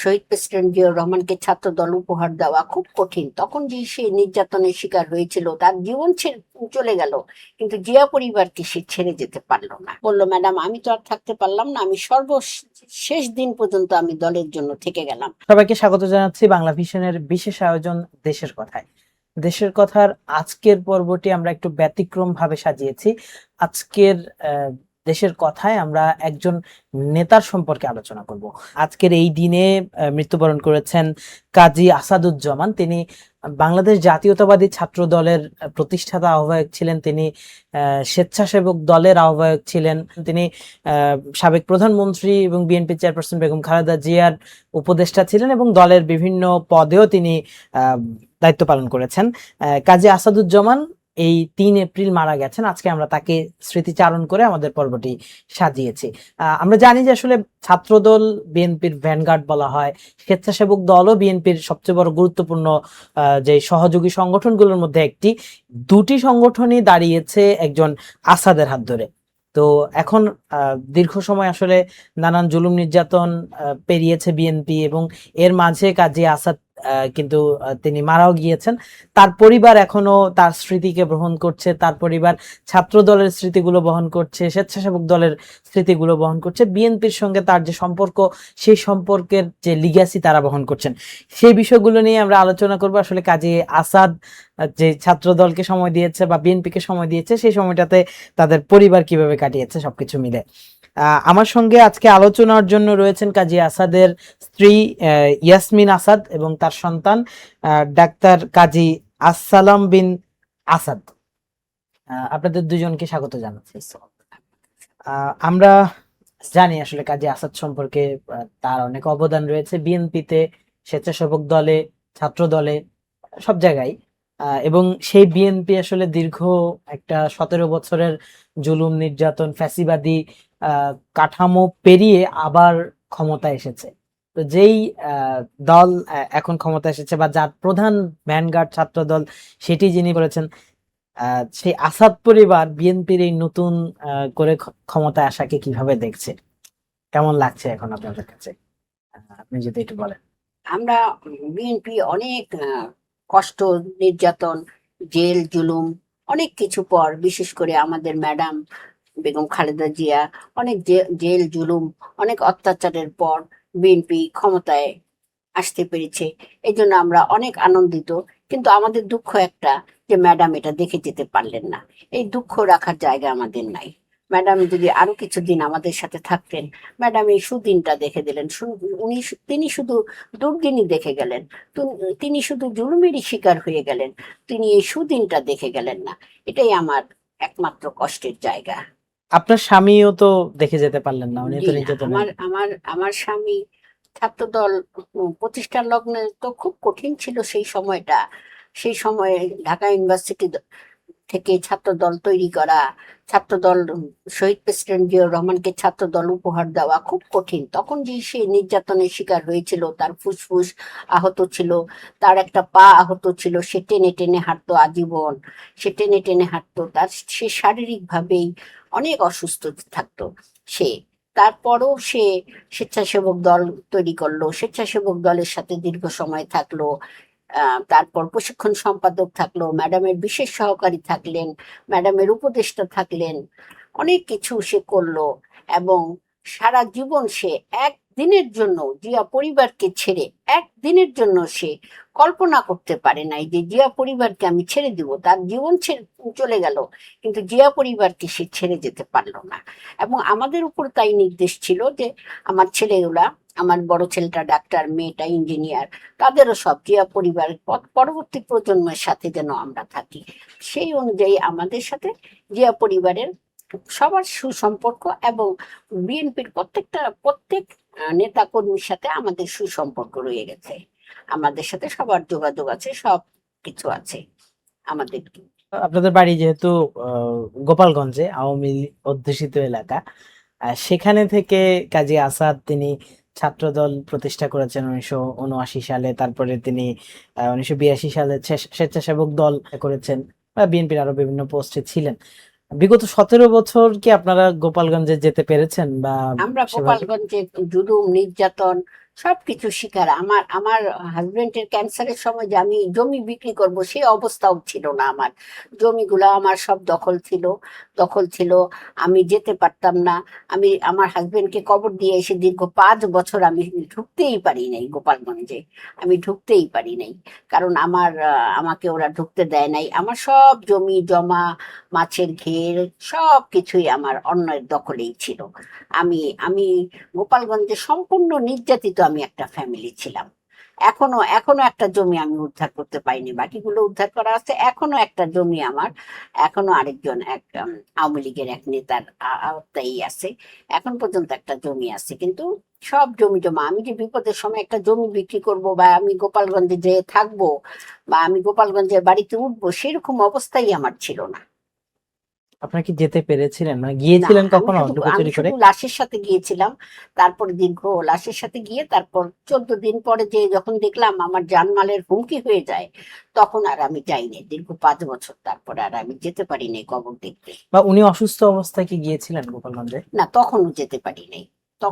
শহীদ president Ziaur রহমানকে ছাত্র দল উপহার দেওয়া খুব কঠিন। তখন যে সে নির্যাতনের শিকার হয়েছিল, তার জীবন চলে গেল, কিন্তু জিয়া পরিবারকে সে ছেড়ে যেতে পারলো না। বললো, ম্যাডাম আমি তো আর থাকতে পারলাম না, আমি সর্বশেষ দিন পর্যন্ত আমি দলের জন্য থেকে গেলাম। সবাইকে স্বাগত জানাচ্ছি বাংলা ভিশনের বিশেষ আয়োজন দেশের কথায়। দেশের কথার আজকের পর্বটি আমরা একটু ব্যতিক্রম ভাবে সাজিয়েছি। আজকের দেশের কথায় আমরা একজন নেতার সম্পর্কে আলোচনা করব। আজকের এই দিনে মৃত্যুবরণ করেছেন কাজী আসাদুজ্জামান। তিনি বাংলাদেশ জাতীয়তাবাদী ছাত্র দলের প্রতিষ্ঠাতা আহ্বায়ক ছিলেন। তিনি স্বেচ্ছাসেবক দলের আহ্বায়ক ছিলেন। তিনি সাবেক প্রধানমন্ত্রী এবং বিএনপি চেয়ারপারসন বেগম খালেদা জিয়ার উপদেষ্টা ছিলেন এবং দলের বিভিন্ন পদেও তিনি দায়িত্ব পালন করেছেন। কাজী আসাদুজ্জামান এই 3 এপ্রিল মারা গেছেন। আজকে আমরা তাকে স্মৃতিচারণ করে আমাদের পর্বটি সাজিয়েছি। আমরা জানি যে আসলে ছাত্রদল বিএনপির ভ্যানগার্ড বলা হয়, স্বেচ্ছাসেবক দলও বিএনপির সবচেয়ে বড় গুরুত্বপূর্ণ যে সহযোগী সংগঠনগুলোর মধ্যে একটি। দুটি সংগঠনই দাঁড়িয়েছে একজন আসাদের হাত ধরে। তো এখন দীর্ঘ সময় আসলে নানান জুলুম নির্যাতন পেরিয়েছে বিএনপি এবং এর মাঝে কাজী আসাদ কিন্তু তিনি মারাও গিয়েছেন। তার পরিবার এখনো তার স্মৃতিকে বহন করছে, তার পরিবার ছাত্র দলের স্মৃতিগুলো বহন করছে, স্বেচ্ছাসেবক দলের স্মৃতিগুলো বহন করছে। বিএনপির সঙ্গে তার যে সম্পর্ক, সেই সম্পর্কের যে লিগ্যাসি তারা বহন করছেন, সেই বিষয়গুলো নিয়ে আমরা আলোচনা করবো। আসলে কাজী আসাদ যে ছাত্র দলকে সময় দিয়েছে বা বিএনপিকে সময় দিয়েছে, সেই সময়টাতে তাদের পরিবার কিভাবে কাটিয়েছে সবকিছু মিলে। আমার সঙ্গে আজকে আলোচনার জন্য রয়েছেন কাজী আসাদের স্ত্রী ইয়াসমিন আসাদ এবং তার সন্তান ডাক্তার কাজী আসসালাম বিন আসাদ। আপনাদের দুজনকে স্বাগত জানাচ্ছি। আমরা জানি আসলে কাজী আসাদ সম্পর্কে তার অনেক অবদান রয়েছে বিএনপিতে, স্বেচ্ছাসেবক দলে, ছাত্র দলে, সব জায়গায়। এবং সেই বিএনপি আসলে দীর্ঘ একটা 17 বছরের জুলুম নির্যাতন ফ্যাসিবাদী কাঠামো পেরিয়ে আবার ক্ষমতা এসেছে। তো যেই দল এখন ক্ষমতা এসেছে বা যার প্রধান ভ্যানগার্ড ছাত্র দল, সেটি যিনি করেছেন, সেই আসাদ পরিবার বিএনপির এই নতুন করে ক্ষমতায় আসাকে কিভাবে দেখছে, কেমন লাগছে এখন আপনাদের কাছে? আপনি যদি একটু বলেন। আমরা বিএনপি অনেক কষ্ট, নির্যাতন, জেল জুলুম, অনেক কিছু পর, বিশেষ করে আমাদের ম্যাডাম বেগম খালেদা জিয়া অনেক জেল জুলুম, অনেক অত্যাচারের পর বিএনপি ক্ষমতায় আসতে পেরেছে। এই জন্য আমরা অনেক আনন্দিত। কিন্তু আমাদের দুঃখ একটা, যে ম্যাডাম এটা দেখে যেতে পারলেন না। এই দুঃখ রাখার জায়গা আমাদের নাই। ম্যাডাম যদি আরো কিছুদিন আমাদের সাথে থাকতেন, ম্যাডাম এই সুদিনটা দেখে দিলেন। তিনি শুধু দুর্দিনই দেখে গেলেন, তিনি শুধু জুলুমেরই শিকার হয়ে গেলেন, তিনি এই সুদিনটা দেখে গেলেন না। এটাই আমার একমাত্র কষ্টের জায়গা। আপনার স্বামীও তো দেখে যেতে পারলেন না, উনি জি তো না, নির্যাতনের। আমার আমার আমার স্বামী ছাত্রদল প্রতিষ্ঠার লগ্নে তো খুব কঠিন ছিল সেই সময়টা। সেই সময়ে ঢাকা ইউনিভার্সিটি থেকে ছাত্রদল তৈরি করা, ছাত্রদল শহীদ প্রেসিডেন্ট জিয়াউর রহমানকে ছাত্রদল উপহার দেওয়া খুব কঠিন। তখন যে সে নির্যাতনের শিকার হয়েছিল, তার ফুসফুস আহত ছিল, তার একটা পা আহত ছিল, সে টেনে টেনে হাঁটতো আজীবন, সে টেনে টেনে হাঁটতো। সে শারীরিক ভাবেই অনেক অসুস্থ থাকতো সে। তারপরও সে স্বেচ্ছাসেবক দল তৈরি করলো, স্বেচ্ছাসেবক দলের সাথে দীর্ঘ সময় থাকলো। তারপর প্রশিক্ষণ সম্পাদক থাকলো, ম্যাডামের বিশেষ সহকারী থাকলেন, ম্যাডামের উপদেষ্টা থাকলেন, অনেক কিছু সে করলো। এবং সারা জীবন সে একদিনের জন্য জিয়া পরিবারকে ছেড়ে, একদিনের জন্য সে কল্পনা করতে পারে নাই যে জিয়া পরিবারকে আমি ছেড়ে দিব। তার জীবন চলে গেল, কিন্তু জিয়া পরিবারকে সে ছেড়ে যেতে পারলো না। এবং আমাদের উপর তাই নির্দেশ ছিল যে আমার ছেলেগুলা, আমার বড় ছেলেটা ডাক্তার, মেয়েটা ইঞ্জিনিয়ার, তাদেরও সব জিয়া পরিবারের পরবর্তী প্রজন্মের সাথে যেন আমরা থাকি। সেই অনুযায়ী আমাদের সাথে জিয়া পরিবারের সবার সুসম্পর্ক, এবং বিএনপির প্রত্যেক নেতা কর্মীর সাথে আমাদের সুসম্পর্ক রয়ে গেছে। আমাদের সাথে সবার যোগাযোগ আছে, সব কিছু আছে আমাদের। আপনাদের বাড়ি যেহেতু গোপালগঞ্জে, আওয়ামী অধ্যুষিত এলাকা, সেখানে থেকে কাজী আসাদ তিনি ছাত্রদল প্রতিষ্ঠা করেছেন 1979 সালে। তারপরে তিনি 1982 সালে স্বেচ্ছাসেবক দল করেছেন, বিএনপির আরো বিভিন্ন পোস্টে ছিলেন। বিগত 17 বছর কি আপনারা গোপালগঞ্জে যেতে পেরেছেন? বা আমরা সেভাবে গোপালগঞ্জে জুলুম নির্যাতন সবকিছু শিকার। আমার আমার হাজবেন্ডের ক্যান্সারের সময় যে আমি জমি বিক্রি করব সেই অবস্থাও ছিল না আমার। জমিগুলো আমার সব দখল ছিল। আমি যেতে পারতাম না। আমি আমার হাজবেন্ডকে কবর দিয়ে এসে দীর্ঘ 5 বছর আমি ঢুকতেই পারি নাই গোপালগঞ্জে। আমি ঢুকতেই পারি নাই, কারণ আমাকে ওরা ঢুকতে দেয় নাই। আমার সব জমি জমা, মাছের ঘের, সব কিছুই আমার অন্যের দখলেই ছিল। আমি আমি গোপালগঞ্জে সম্পূর্ণ নির্যাতিত আমি একটা ফ্যামিলি ছিলাম। এখনো একটা জমি আমি উদ্ধার করতে পাইনি, বাকিগুলো উদ্ধার করা আছে। এখনো একটা জমি আমার, এখনো আরেকজন আওয়ামী লীগের এক নেতার আওতায় আছে। এখন পর্যন্ত একটা জমি আছে, কিন্তু সব জমি জমা। আমি যে বিপদের সময় একটা জমি বিক্রি করব, বা আমি গোপালগঞ্জে যেয়ে থাকবো, বা আমি গোপালগঞ্জের বাড়িতে উঠবো, সেরকম অবস্থাই আমার ছিল না। আপনারা কি যেতে পেরেছিলেন, মানে না, গিয়েছিলেন আমি কখনো শুধু আমি লুকোচুরি করে? শুধু লাশের সাথে গিয়েছিলাম। তারপর লাশের সাথে গিয়ে তারপর 14 দিন পরে যে যখন দেখলাম আমার জানমালের হুমকি হয়ে যায়, তখন আর আমি যাইনি। দীর্ঘ 5 বছর তারপরে আর আমি যেতে পারিনি কবর দেখতে। বা উনি অসুস্থ অবস্থায় কি গিয়েছিলেন গোপালগঞ্জে? না, তখনও যেতে পারি নাই।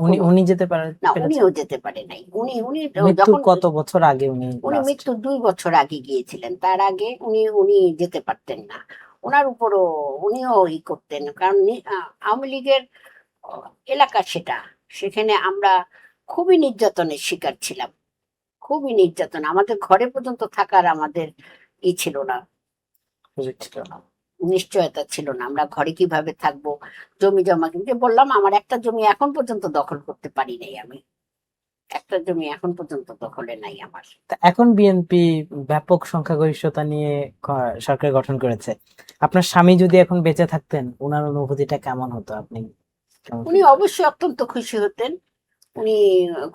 উনি তখনও উনি না, পেরেছেন? উনিও যেতে পারে নাই। উনি উনি মৃত্যুর যখন কত বছর আগে উনি উনি লাস্ট? মৃত্যুর 2 বছর আগে গিয়েছিলেন। তার আগে উনি উনি যেতে পারতেন না। ওনার উপরও উনিও করতেন, কারণ আওয়ামী লীগের এলাকা সেটা। সেখানে আমরা খুবই নির্যাতনের শিকার ছিলাম। খুবই নির্যাতন, আমাদের ঘরে পর্যন্ত থাকার আমাদের ছিল না, সুযোগ ছিল না। নিশ্চয়তা ছিল না। আমরা ঘরে কিভাবে থাকবো? জমি জমা, কিন্তু বললাম আমার একটা জমি এখন পর্যন্ত দখল করতে পারি নাই। আমি একটা জমি এখন পর্যন্ত দখলে নাই আমার। তা এখন বিএনপি ব্যাপক সংখ্যাগরিষ্ঠতা নিয়ে সরকার গঠন করেছে। আপনার স্বামী যদি এখন বেঁচে থাকতেন, ওনার অনুভূতিটা কেমন হতো, আপনি কেমন উনি ফিল করতেন? অবশ্যই অত্যন্ত খুশি হতেন। উনি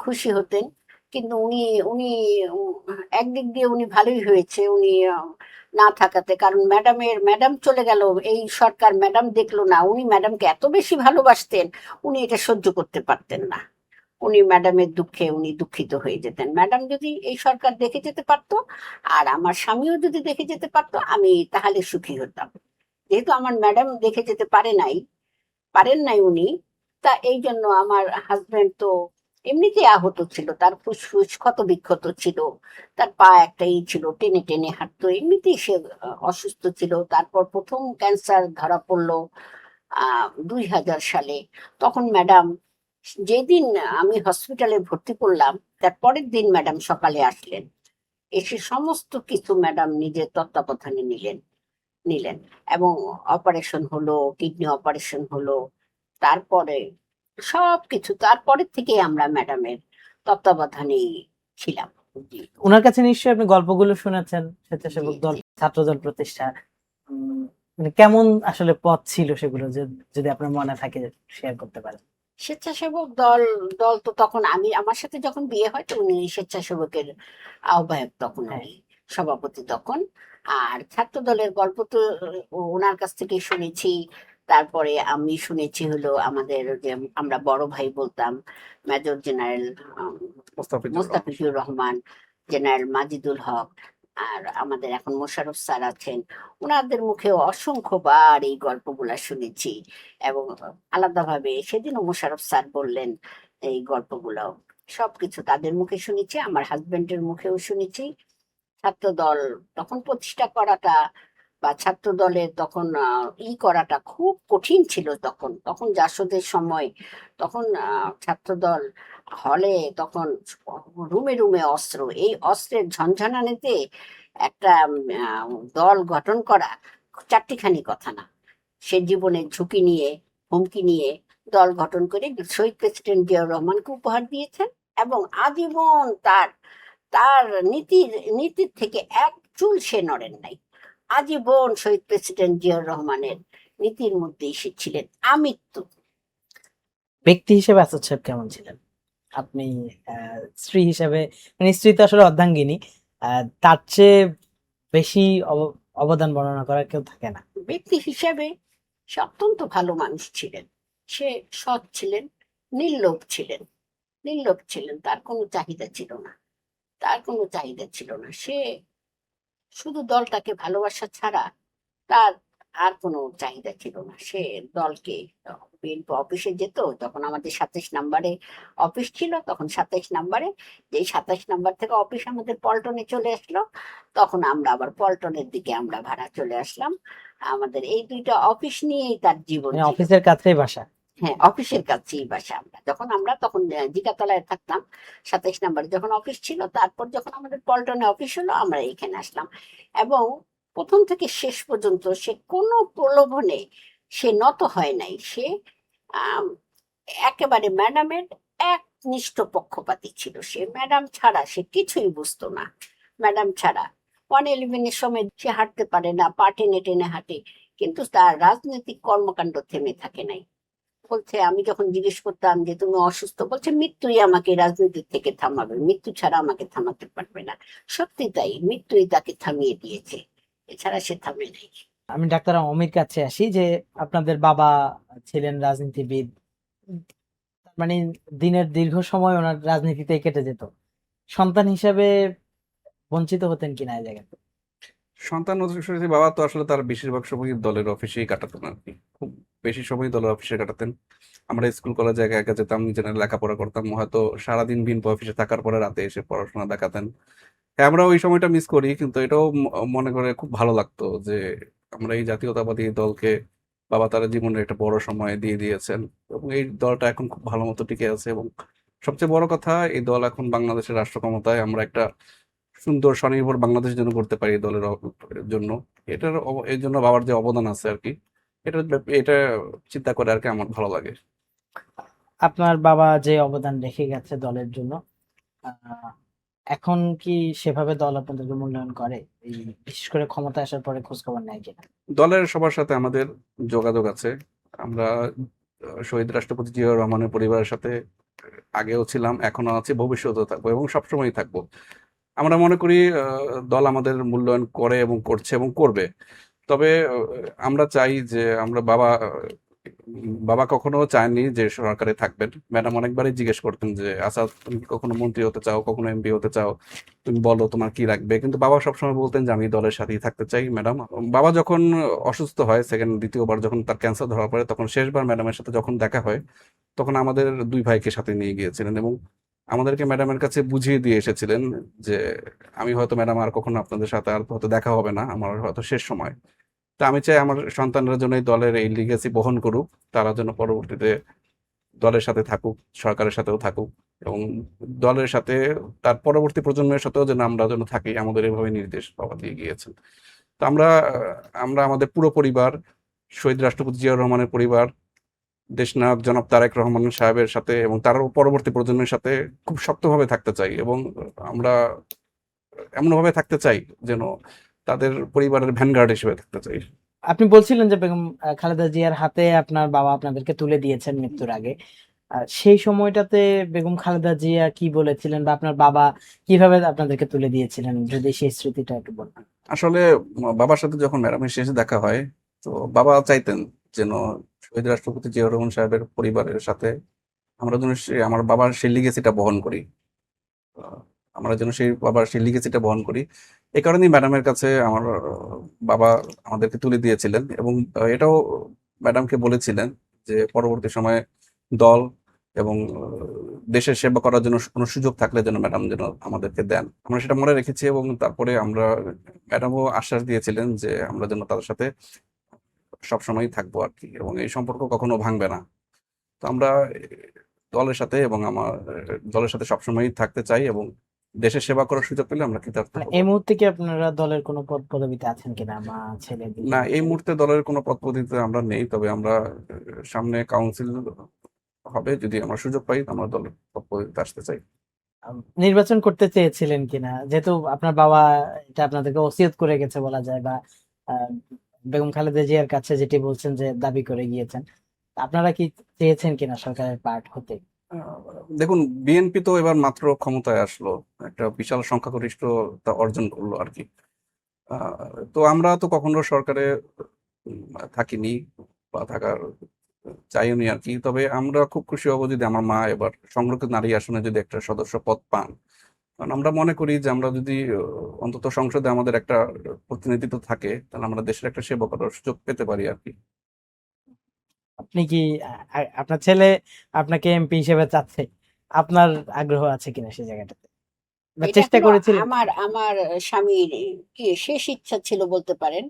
খুশি হতেন, কিন্তু উনি উনি উম, একদিক দিয়ে উনি ভালোই হয়েছে উনি না থাকাতে। কারণ ম্যাডাম চলে গেল, এই সরকার ম্যাডাম দেখলো না। উনি ম্যাডামকে এত বেশি ভালোবাসতেন, উনি এটা সহ্য করতে পারতেন না। উনি ম্যাডামের দুঃখে উনি দুঃখিত হয়ে যেতেন। ম্যাডাম যদি এই সরকার দেখে যেতে পারতো, আর আমার স্বামীও যদি দেখে যেতে পারতো, আমি তাহলে সুখী হতাম। যেহেতু আমার ম্যাডাম দেখে যেতে পারেন নাই উনি, তা এই জন্য আমার হাজবেন্ড তো এমনিতেই আহত ছিল, তার ফুসফুস ক্ষত বিক্ষত ছিল, তার পা একটাই ছিল, টেনে টেনে হাঁটতো, এমনিতেই সে অসুস্থ ছিল। তারপর প্রথম ক্যান্সার ধরা পড়লো 2000 সালে। তখন ম্যাডাম, যেদিন আমি হসপিটালে ভর্তি করলাম, তার পরের দিন ম্যাডাম সকালে আসলেন। এসে সমস্ত কিছু ম্যাডাম নিজের তত্ত্বাবধানে নিলেন, এবং অপারেশন হলো, কিডনি অপারেশন হলো। তারপরে সবকিছু তারপরের থেকে আমরা ম্যাডামের তত্ত্বাবধানেই ছিলাম। জি, ওনার কাছে নিশ্চয়ই আপনি গল্পগুলো শুনেছেন, জি, স্বেচ্ছাসেবক দল, জি। ছাত্রদল প্রতিষ্ঠা। মানে কেমন আসলে পথ ছিল সেগুলো, যদি আপনার মনে থাকে শেয়ার করতে পারেন। স্বেচ্ছাসেবক দল দল তো তখন আমার সাথে যখন বিয়ে হয়, তো উনি স্বেচ্ছাসেবকের আহ্বায়ক, তখন হ্যাঁ। উনি সভাপতি তখন। আর ছাত্র দলের গল্প তো ওনার কাছ থেকে শুনেছি। তারপরে আমি শুনেছি হলো আমাদের যে আমরা বড় ভাই বলতাম, major general Mostafizur Rahman, general Majidul Haque, আর আমাদের এখন মোশাররফ স্যার আছেন। ওনাদের মুখে অসংখ্যবার এই গল্পগুলা শুনেছি। এবং আলাদাভাবে সেদিনও মোশাররফ স্যার বললেন এই গল্পগুলো। সবকিছু তাদের মুখে শুনেছি, আমার হাজবেন্ডের মুখেও শুনেছি। ছাত্র দল তখন প্রতিষ্ঠা করাটা, বা ছাত্র দলের তখন করাটা খুব কঠিন ছিল। তখন তখন জাসদের সময়, তখন ছাত্র দল হলে, তখন রুমে রুমে অস্ত্র, এই অস্ত্রের ঝনঝনানিতে একটা দল গঠন করা চারটিখানি কথা না। সে জীবনের ঝুঁকি নিয়ে, হুমকি নিয়ে দল গঠন করে শহীদ প্রেসিডেন্ট জিয়াউর রহমানকে উপহার দিয়েছেন। এবং আজীবন তার তার নীতির থেকে এক চুল সে নড়েন নাই। আজীবন শহীদ প্রেসিডেন্ট জিয়াউর রহমানের নীতির মধ্যেই সে ছিলেন আমৃত্যু। ব্যক্তি হিসেবে আসাদ সাহেব কেমন ছিলেন? আপনি স্ত্রী হিসেবে, মানে স্ত্রী তো আসলে অর্ধাঙ্গিনী, তার চেয়ে বেশি অবদান বর্ণনা করার কেউ থাকে না। ব্যক্তি হিসেবে সে অত্যন্ত ভালো মানুষ ছিলেন। সে সৎ ছিলেন, নির্লোভ ছিলেন। তার কোনো চাহিদা ছিল না। সে শুধু দলটাকে ভালোবাসা ছাড়া তার আর কোনো চাহিদা ছিল না। সে দলকে বিএনপি অফিসে যেত, যখন আমাদের 27 নম্বরে অফিস ছিল, তখন 27 নম্বরে, যেই 27 নম্বর থেকে অফিস আমাদের পল্টনে চলে আসলো, তখন আমরা আবার পল্টনের দিকে আমরা ভাড়া চলে আসলাম। আমাদের এই দুইটা অফিস নিয়েই তার জীবন মানে ছিল। অফিসের কাছেই বাসা। হ্যাঁ, অফিসের কাছেই বাসা। আমরা তখন জিগাতলায় থাকতাম, 27 নম্বরে যখন অফিস ছিল, তারপর যখন আমাদের পল্টনে অফিস হলো, আমরা এখানে আসলাম। এবং প্রথম থেকে শেষ পর্যন্ত সে কোনো প্রলোভনে সে নত হয় নাই। সে আম, একেবারে ম্যাডামের একনিষ্ঠ পক্ষপাতী ছিল। সে ম্যাডাম ছাড়া সে কিছুই বুঝতো না। ম্যাডাম ছাড়া 111-এর সময় সে হাঁটতে পারে না, পা টেনে টেনে হাঁটে, কিন্তু তার রাজনৈতিক কর্মকাণ্ড থেমে থাকে নাই। বলছে, আমি যখন জিজ্ঞেস করতাম যে তুমি অসুস্থ, বলছে মৃত্যুই আমাকে রাজনীতি থেকে থামাবে, মৃত্যু ছাড়া আমাকে থামাতে পারবে না। সত্যি তাই, মৃত্যুই তাকে থামিয়ে দিয়েছে, এছাড়া সে থামে নাই। আমি ডাক্তার অমির কাছে আসি যে আপনাদের বাবা ছিলেন রাজনীতিবিদ, মানে দিনের দীর্ঘ সময় ওনার রাজনীতিতে কেটে যেত, সন্তান হিসাবে বঞ্চিত হতেন কিনা এই জায়গাতে? সন্তান হিসেবে বাবা তো আসলে তার বেশিরভাগ সময় দলের অফিসেই কাটাতেন আর কি। খুব বেশি সময় দলের অফিসে কাটাতেন। আমরা স্কুল কলেজে একা একা যেতাম, নিজেরা লেখাপড়া করতাম, হয়তো সারাদিন বিএনপি অফিসে থাকার পরে রাতে এসে পড়াশোনা দেখাতেন। হ্যাঁ, আমরা ওই সময়টা মিস করি, কিন্তু এটাও মনে করে খুব ভালো লাগতো যে আমরা এই জাতীয়তাবাদী দলকে বাবা তার জীবনের একটা বড় সময় দিয়ে দিয়েছেন, এবং এই দলটা এখন খুব ভালো মতো টিকে আছে। এবং সবচেয়ে বড় কথা, এই দল এখন বাংলাদেশের রাষ্ট্র ক্ষমতায়, আমরা একটা সুন্দর স্বনির্ভর বাংলাদেশ যেন করতে পারি এই দলের জন্য। এর জন্য বাবার যে অবদান আছে আর কি, এটা এটা চিন্তা করে আর কি আমার ভালো লাগে। আপনার বাবা যে অবদান রেখে গেছে দলের জন্য, আহ, এখন কি সেভাবে দল আপনাদেরকে মূল্যায়ন করে? এই বিশেষ করে ক্ষমতা আসার পরে খোঁজ খবর নেয় কিনা? দলের সবার সাথে আমাদের যোগাযোগ আছে। আমরা শহীদ রাষ্ট্রপতি জিয়াউর রহমানের পরিবারের সাথে আগেও ছিলাম, এখনো আছি, ভবিষ্যতেও থাকবো এবং সবসময় থাকবো। আমরা মনে করি দল আমাদের মূল্যায়ন করে এবং করছে এবং করবে। তবে আমরা চাই যে আমরা বাবা কখনো চায়নি যে সরকারে থাকবেন। ম্যাডাম অনেকবারই জিজ্ঞেস করতেন যে আচ্ছা, তুমি কি কখনো মন্ত্রী হতে চাও, কখনো এমপি হতে চাও, তুমি বলো তোমার কি লাগবে। কিন্তু বাবা সবসময় বলতেন যে আমি দলের সাথেই থাকতে চাই ম্যাডাম। বাবা যখন অসুস্থ হয়, দ্বিতীয়বার যখন তার ক্যান্সার ধরা পড়ে, তখন শেষবার ম্যাডামের সাথে যখন দেখা হয়, তখন আমাদের দুই ভাইকে সাথে নিয়ে গিয়েছিলেন এবং আমাদেরকে ম্যাডামের কাছে বুঝিয়ে দিয়ে এসেছিলেন যে আমি হয়তো ম্যাডাম আর কখনো আপনাদের সাথে আর হয়তো দেখা হবে না, আমার হয়তো শেষ সময়। তা আমি চাই আমার সন্তানরা যেন এই দলের এই লিগেসি বহন করুক, তারা যেন পরবর্তীতে দলের সাথে থাকুক, সরকারের সাথেও থাকুক, এবং দলের সাথে তার পরবর্তী প্রজন্মের সাথেও যেন আমরা যেন থাকি, আমাদের এভাবে নির্দেশ বাবা দিয়ে গিয়েছেন। তো আমরা আমাদের পুরো পরিবার, শহীদ রাষ্ট্রপতি জিয়াউর রহমানের পরিবার, দেশনায়ক জনাব তারেক রহমান সাহেবের সাথে এবং তার পরবর্তী প্রজন্মের সাথে খুব শক্তভাবে থাকতে চাই, এবং আমরা এমনভাবে থাকতে চাই যেন তাদের পরিবারের ভ্যানগার্ড হিসেবে থাকতে চাই। আপনি বলছিলেন যে বেগম খালেদা জিয়ার হাতে আপনার বাবা আপনাদেরকে তুলে দিয়েছেন মৃত্যুর আগে। সেই সময়টাতে বেগম খালেদা জিয়া কি বলেছিলেন, বা আপনার বাবা কিভাবে আপনাদেরকে তুলে দিয়েছিলেন, যদি সেই স্মৃতিটা একটু বলতেন। আসলে বাবার সাথে যখন ম্যাডামের শেষে দেখা হয়, তো বাবা চাইতেন যেন শহীদ রাষ্ট্রপতি জিয়াউর রহমান সাহেবের পরিবারের সাথে আমরা যেন আমার বাবার সেই লিগেসিটা বহন করি। আহ, আমরা যেন বাবার সেই লিগেসিটা বহন করি। এই কারণেই ম্যাডামের কাছে আমার বাবা আমাদেরকে তুলে দিয়েছিলেন, এবং এটাও ম্যাডামকে বলেছিলেন যে পরবর্তী সময়ে দল এবং দেশের সেবা করার জন্য কোনো সুযোগ থাকলে যেন ম্যাডাম যেন আমাদেরকে দেন। আমরা সেটা মনে রেখেছি, এবং তারপরে ম্যাডামও আশ্বাস দিয়েছিলেন যে আমরা যেন তাদের সাথে সবসময় থাকবো আর কি, এবং এই সম্পর্ক কখনো ভাঙবে না। তো আমরা দলের সাথে এবং দলের সাথে সবসময় থাকতে চাই, এবং দেশের সেবা করার সুযোগ পেলে আমরা কৃতার্থ মানে হব। এই মুহূর্তে কি আপনারা দলের কোনো পদ পদবিতে আছেন কিনা, মা ছেলে না, দুজনে? এই মুহূর্তে দলের কোনো পদপদবিতে আমরা নেই, তবে আমরা সামনে কাউন্সিল হবে, যদি আমরা সুযোগ পাই আমরা দলের পদপদবিতে আসতে চাই। নির্বাচন করতে চেয়েছিলেন কিনা, যেহেতু আপনার বাবা এটা আপনাদেরকে ওসিয়ত করে গেছে বলা যায়, বা আহ, বেগম খালেদা জিয়ার কাছে যেটি বলছেন যে দাবি করে গিয়েছেন, আপনারা কি চেয়েছেন কিনা সরকারের পার্ট হতে? আহ, দেখুন, বিএনপি তো এবার মাত্র ক্ষমতায় আসলো, একটা বিশাল সংখ্যাগরিষ্ঠতা অর্জন করলো আর কি। তো আমরা তো কখনো সরকারে থাকিনি বা থাকার চাইনি আর কি। তবে আমরা খুব খুশি হব যদি আমার মা এবার সংরক্ষিত নারী আসনে যদি একটা সদস্য পদ পান, কারণ আমরা মনে করি যে আমরা যদি অন্তত সংসদে আমাদের একটা প্রতিনিধিত্ব থাকে, তাহলে আমরা দেশের একটা সেবা করার সুযোগ পেতে পারি আর কি। আপনি কি আপনার ছেলে আপনাকে এমপি হিসেবে চাচ্ছে, আপনার আগ্রহ আছে কিনা সেই জায়গাটাতে, বা এটা চেষ্টা হলো করেছিলেন আমার কিনা? আমার স্বামীর কি শেষ ইচ্ছা ছিল বলতে পারেন।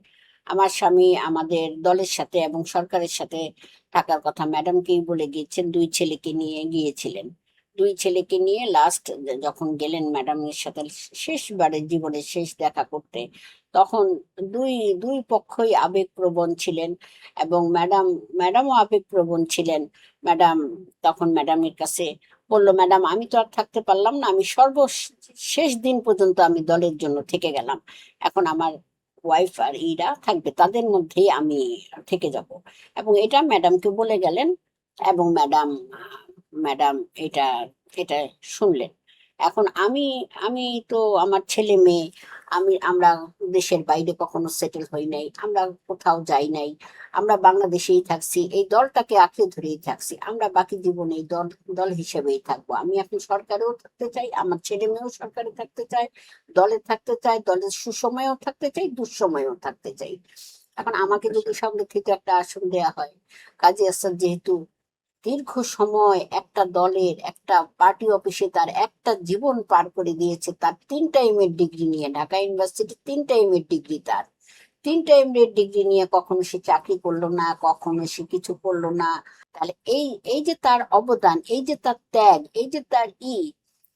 আমার স্বামী আমাদের দলের সাথে এবং সরকারের সাথে থাকার কথা ম্যাডামকেই বলে গিয়েছেন, দুই ছেলেকে নিয়ে গিয়েছিলেন। দুই ছেলেকে নিয়ে লাস্ট যখন গেলেন ম্যাডামের সাথে শেষবারের জীবনের শেষ দেখা করতে, তখন দুই দুই পক্ষই আবেগপ্রবণ ছিলেন এবং ম্যাডামও আবেগপ্রবণ ছিলেন। ম্যাডাম তখন ম্যাডামের কাছে বললো, ম্যাডাম আমি তো আর থাকতে পারলাম না, আমি সর্বশেষ দিন পর্যন্ত আমি দলের জন্য থেকে গেলাম, এখন আমার ওয়াইফ আর ইরা থাকবে, তাদের মধ্যেই আমি থেকে যাব। এবং এটা ম্যাডামকে বলে গেলেন এবং ম্যাডাম এটা এটা শুনলেন। এখন আমি আমি তো আমার ছেলে মেয়ে, আমরা দেশের বাইরে কখনো সেটেল হই নাই, আমরা কোথাও যাই নাই, আমরা বাংলাদেশেই থাকছি, এই দলটাকে আঁকড়ে ধরেই থাকছি, আমরা বাকি জীবনে এই দল দল হিসেবেই থাকবো। আমি এখন সরকারেও থাকতে চাই, আমার ছেলে মেয়েও সরকারে থাকতে চায়, দলে থাকতে চায়, দলের সুসময়েও থাকতে চাই, দুঃসময়েও থাকতে চাই। এখন আমাকে যদি সংরক্ষিত একটা আসন দেয়া হয়, কাজী আসাদ যেহেতু দীর্ঘ সময় একটা দলের একটা পার্টি অফিসে তার একটা জীবন পার করে দিয়েছে, তার 3টা এমএ ডিগ্রি নিয়ে, ঢাকা ইউনিভার্সিটি 3টা এমএ ডিগ্রি, তার 3টা এমএ ডিগ্রি নিয়ে কখনো সে চাকরি করলো না, কখনো সে কিছু করলো না। তাহলে এই এই যে তার অবদান, এই যে তার ত্যাগ, এই যে তার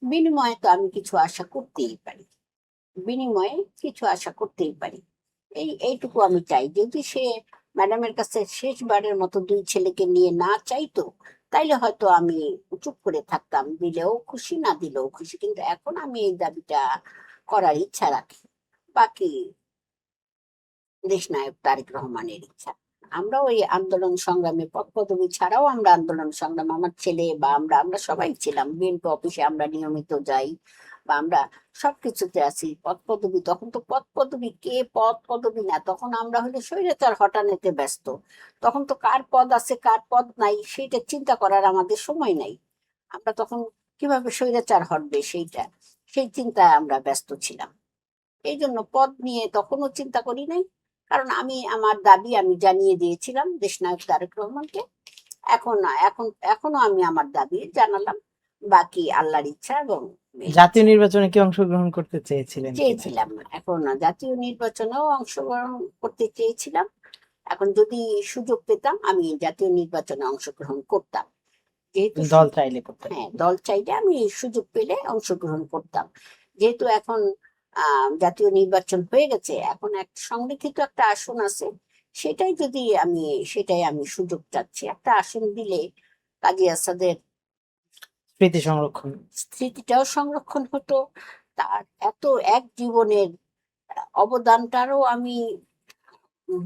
বিনিময়ে তো আমি কিছু আশা করতেই পারি, বিনিময়ে কিছু আশা করতেই পারি। এইটুকু আমি চাই। যদি সে ম্যাডামের কাছে শেষবারের মতো দুই ছেলেকে নিয়ে না চাইতো, তাইলে হয়তো আমি চুপ করে থাকতাম, দিলেও খুশি না দিলেও খুশি, কিন্তু এখন আমি এই দাবিটা করার ইচ্ছা রাখি। বাকি দেশনায়ক তারেক রহমানের ইচ্ছা। আমরা ওই আন্দোলন সংগ্রামে পদ পদবি ছাড়াও আমরা আন্দোলন সংগ্রাম, আমার ছেলে বা আমরা আমরা সবাই ছিলাম, বিএনপি অফিসে আমরা নিয়মিত যাই বা আমরা সবকিছুতে আছি। পদ পদবি, তখন তো পদ পদবি কে পদ পদবি না, তখন আমরা হলে স্বৈরাচার হটানোতে ব্যস্ত। তখন তো কার পদ আছে কার পদ নাই সেইটা চিন্তা করার আমাদের সময় নাই। আমরা তখন কিভাবে স্বৈরাচার হটবে সেই চিন্তায় আমরা ব্যস্ত ছিলাম। এই জন্য পদ নিয়ে তখনও চিন্তা করি নাই, কারণ আমি আমার দাবি আমি জানিয়ে দিয়েছিলাম দেশনায়ক তারেক রহমানকে। এখন এখন এখনো আমি আমার দাবি জানালাম। বাকি আল্লাহর ইচ্ছা এবং মেয়ের জাতীয় ইচ্ছা। নির্বাচনে কি অংশগ্রহণ করতে চেয়েছিলেন কিনা? চেয়েছিলাম, এখন জাতীয় নির্বাচনেও অংশগ্রহণ করতে চেয়েছিলাম। এখন যদি সুযোগ পেতাম আমি জাতীয় নির্বাচনে অংশগ্রহণ করতাম, যেহেতু দল চাইলে করতেন? হ্যাঁ, দল চাইলে আমি সুযোগ পেলে অংশগ্রহণ করতাম। যেহেতু এখন জাতীয় নির্বাচন হয়ে গেছে, এখন এক সংরক্ষিত একটা আসন আছে, সেটাই আমি সুযোগ চাচ্ছি। একটা আসন দিলে কাজী আসাদের স্মৃতি সংরক্ষণ। স্মৃতিটাও সংরক্ষণ হতো, তার এত এক জীবনের অবদানটারও আমি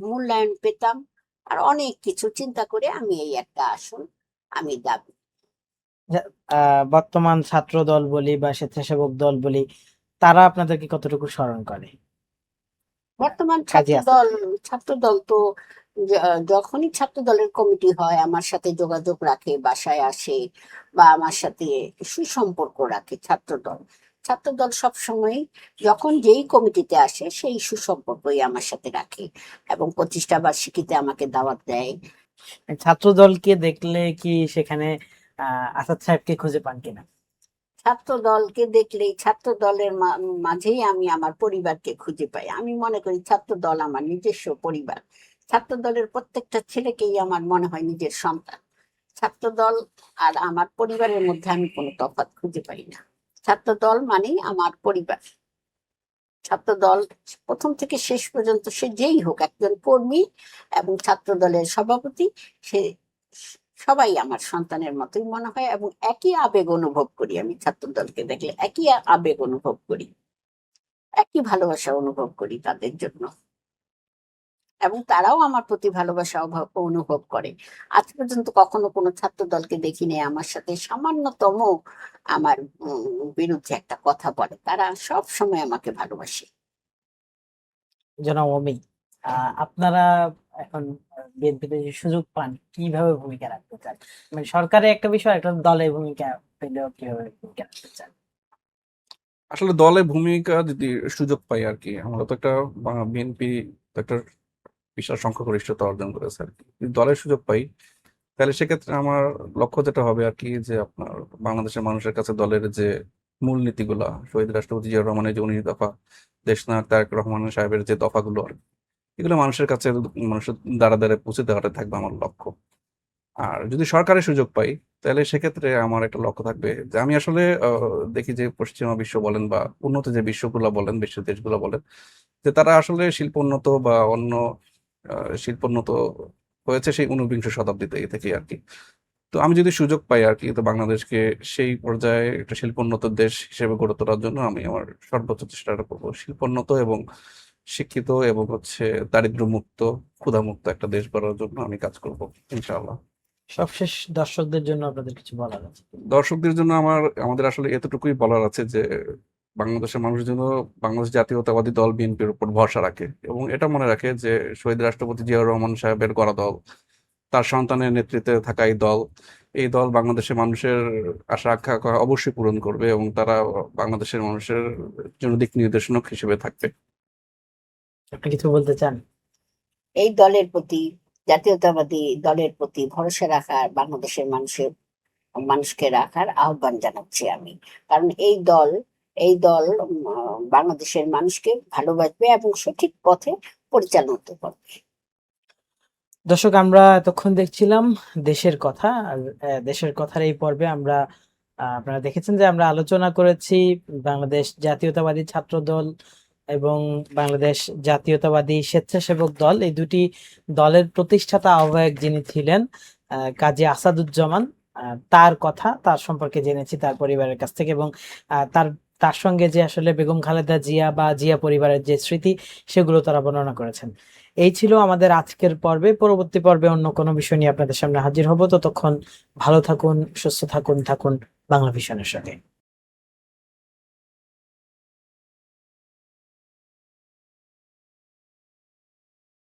মূল্যায়ন পেতাম, আর অনেক কিছু চিন্তা করে আমি এই একটা আসন আমি দাবি। বর্তমান ছাত্র দল বলি বা স্বেচ্ছাসেবক দল বলি, তারা আপনাদেরকে কতটুকু স্মরণ করে? বর্তমান কাজী আসাদ। ছাত্র দল তো যখনই ছাত্র দলের কমিটি হয় আমার সাথে যোগাযোগ রাখে, বাসায় আসে বা আমার সাথে সুসম্পর্ক রাখে। ছাত্র দল সবসময় যখন যেই কমিটিতে আসে সেই সুসম্পর্কই আমার সাথে রাখে এবং প্রতিষ্ঠা বার্ষিকীতে আমাকে দাওয়াত দেয়। ছাত্র দলকে দেখলে কি সেখানে আসাদ সাহেবকে খুঁজে পান কিনা? ছাত্র দলকে দেখলেই ছাত্র দলের মাঝেই আমি আমার পরিবারকে খুঁজে পাই। আমি মনে করি ছাত্র দল আমার নিজস্ব পরিবার। ছাত্র দলের প্রত্যেকটা ছেলেকেই আমার মনে হয় নিজের সন্তান। ছাত্র দল আর আমার পরিবারের মধ্যে আমি কোনো তফাৎ খুঁজে পাই না। ছাত্র দল মানেই আমার পরিবার। ছাত্র দল প্রথম থেকে শেষ পর্যন্ত সে যেই হোক, একজন কর্মী এবং ছাত্র দলের সভাপতি, সে সবাই আমার সন্তানের মতোই মনে হয় এবং একই আবেগ অনুভব করি। আমি ছাত্র দলকে দেখলে একই আবেগ অনুভব করি, একই ভালোবাসা অনুভব করি তাদের জন্য, এবং তারাও আমার প্রতি ভালোবাসা অনুভব করে। আজ পর্যন্ত কখনো কোনো ছাত্র দলকে দেখিনি আমার সাথে সামান্যতম আমার বিরুদ্ধে একটা কথা বলে। তারা সব সময় আমাকে ভালোবাসে। জনাব অমি, আপনারা এখন বিএনপিতে যে সুযোগ পান কিভাবে ভূমিকা রাখতে চান? মানে সরকারের একটা বিষয়, একটা দলের ভূমিকা পেলেও কিভাবে ভূমিকা রাখতে চান? আসলে দলের ভূমিকা যদি সুযোগ পাই আর কি, আমরা তো একটা বিএনপি একটা বিশাল সংখ্যাগরিষ্ঠতা অর্জন করেছে আর কি, যদি দলের সুযোগ পাই তাহলে সেক্ষেত্রে আমার লক্ষ্য যেটা হবে আর কি, যে আপনার বাংলাদেশের মানুষের কাছে দলের যে মূলনীতিগুলা, শহীদ রাষ্ট্রপতি জিয়াউর রহমানের যে 19 দফা, দেশনায়ক তারেক রহমান সাহেবের যে দফাগুলো আর কি, এগুলো মানুষের কাছে, মানুষের দ্বারা দ্বারা পৌঁছে দেওয়াটা থাকবে আমার লক্ষ্য। আর যদি সরকারের সুযোগ পাই তাহলে সেক্ষেত্রে আমার একটা লক্ষ্য থাকবে যে আমি আসলে দেখি যে পশ্চিমা বিশ্ব বলেন বা উন্নত যে বিশ্বগুলো বলেন, বিশ্বের দেশগুলো বলেন, যে তারা আসলে শিল্পোন্নত বা অন্য শিল্পোন্নত হয়েছে সেই 19বিংশ শতাব্দীতে এই থেকে আর কি। তো আমি যদি সুযোগ পাই আর কি, তো বাংলাদেশকে সেই পর্যায়ে একটা শিল্পোন্নত দেশ হিসেবে গড়ে তোলার জন্য আমি আমার সর্বোচ্চ চেষ্টাটা করবো, শিল্পোন্নত এবং শিক্ষিত এবং দারিদ্র্যমুক্ত, ক্ষুধামুক্ত একটা দেশ গড়ার জন্য আমি কাজ করব ইনশাআল্লাহ। সবশেষ দর্শকদের জন্য আপনাদের কিছু বলার আছে? দর্শকদের জন্য আমাদের আসলে এতটুকুই বলার আছে যে বাংলাদেশের মানুষ যেন বাংলাদেশ জাতীয়তাবাদী দল বিএনপির উপর ভরসা রাখে এবং এটা মনে রাখে যে শহীদ রাষ্ট্রপতি জিয়াউর রহমান সাহেবের গড়া দল, তার সন্তানের নেতৃত্বে থাকা এই দল বাংলাদেশের মানুষের আশা আকাঙ্ক্ষা অবশ্যই পূরণ করবে এবং তারা বাংলাদেশের মানুষের জন্য দিক নির্দেশনক হিসেবে থাকবে। আপনি কিছু বলতে চান? এই দলের প্রতি, জাতীয়তাবাদী দলের প্রতি ভরসা রাখার, বাংলাদেশের মানুষকে রাখার আহ্বান জানাচ্ছি আমি। কারণ এই দল বাংলাদেশের মানুষকে ভালোবাসবে এবং সঠিক পথে পরিচালিত করবে। দর্শক, আমরা এতক্ষণ দেখছিলাম দেশের কথা। আর দেশের কথার এই পর্বে আমরা আপনারা দেখেছেন যে আমরা আলোচনা করেছি বাংলাদেশ জাতীয়তাবাদী ছাত্র দল এবং বাংলাদেশ জাতীয়তাবাদী স্বেচ্ছাসেবক দল, এই দুটি দলের প্রতিষ্ঠাতা আহ্বায়ক যিনি ছিলেন কাজী আসাদুজ্জামান, তার কথা, তার সম্পর্কে জেনেছি তার পরিবারের কাছ থেকে, এবং তার তার সঙ্গে যে আসলে বেগম খালেদা জিয়া বা জিয়া পরিবারের যে স্মৃতি, সেগুলো তারা বর্ণনা করেছেন। এই ছিল আমাদের আজকের পর্বে। পরবর্তী পর্বে অন্য কোনো বিষয় নিয়ে আপনাদের সামনে হাজির হব। ততক্ষণ ভালো থাকুন, সুস্থ থাকুন বাংলা ভিশনের সঙ্গে।